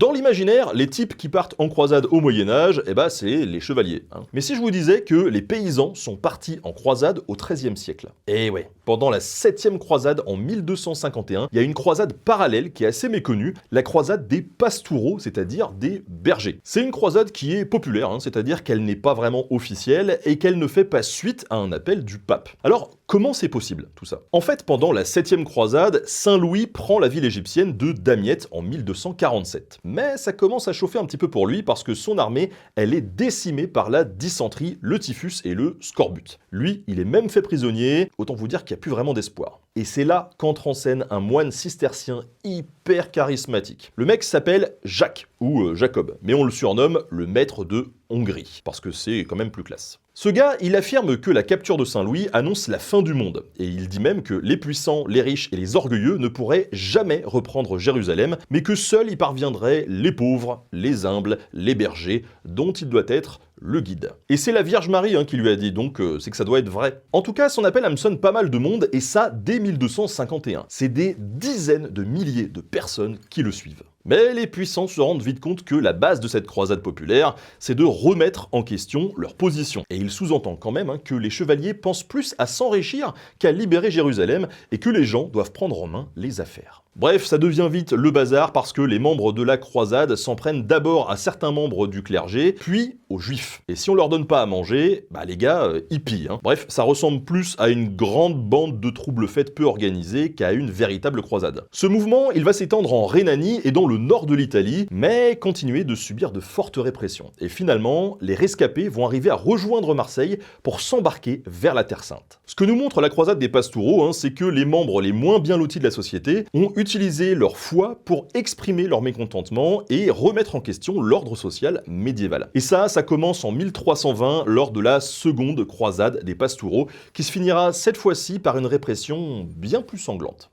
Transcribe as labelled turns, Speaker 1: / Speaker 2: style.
Speaker 1: Dans l'imaginaire, les types qui partent en croisade au Moyen-Âge, c'est les chevaliers. Mais si je vous disais que les paysans sont partis en croisade au XIIIe siècle? Eh ouais, pendant la 7e croisade en 1251, il y a une croisade parallèle qui est assez méconnue, la croisade des pastoureaux, c'est-à-dire des bergers. C'est une croisade qui est populaire, c'est-à-dire qu'elle n'est pas vraiment officielle et qu'elle ne fait pas suite à un appel du pape. Alors, comment c'est possible tout ça? En fait, pendant la 7e croisade, Saint Louis prend la ville égyptienne de Damiette en 1247. Mais ça commence à chauffer un petit peu pour lui parce que son armée, elle est décimée par la dysenterie, le typhus et le scorbut. Lui, il est même fait prisonnier, autant vous dire qu'il n'y a plus vraiment d'espoir. Et c'est là qu'entre en scène un moine cistercien hyper charismatique. Le mec s'appelle Jacques, ou Jacob, mais on le surnomme le maître de Hongrie, parce que c'est quand même plus classe. Ce gars, il affirme que la capture de Saint-Louis annonce la fin du monde, et il dit même que les puissants, les riches et les orgueilleux ne pourraient jamais reprendre Jérusalem, mais que seuls y parviendraient les pauvres, les humbles, les bergers, dont il doit être le guide. Et c'est la Vierge Marie qui lui a dit, donc c'est que ça doit être vrai. En tout cas, son appel hameçonne pas mal de monde, et ça dès 1251. C'est des dizaines de milliers de personnes qui le suivent. Mais les puissants se rendent vite compte que la base de cette croisade populaire, c'est de remettre en question leur position. Et il sous-entend quand même que les chevaliers pensent plus à s'enrichir qu'à libérer Jérusalem et que les gens doivent prendre en main les affaires. Bref, ça devient vite le bazar parce que les membres de la croisade s'en prennent d'abord à certains membres du clergé, puis aux juifs. Et si on leur donne pas à manger, les gars, ils pillent. Bref, ça ressemble plus à une grande bande de troubles faits peu organisés qu'à une véritable croisade. Ce mouvement, il va s'étendre en Rhénanie et dans le nord de l'Italie, mais continuer de subir de fortes répressions. Et finalement, les rescapés vont arriver à rejoindre Marseille pour s'embarquer vers la Terre Sainte. Ce que nous montre la croisade des pastoureaux, c'est que les membres les moins bien lotis de la société ont utiliser leur foi pour exprimer leur mécontentement et remettre en question l'ordre social médiéval. Et ça commence en 1320 lors de la seconde croisade des pastoureaux qui se finira cette fois-ci par une répression bien plus sanglante.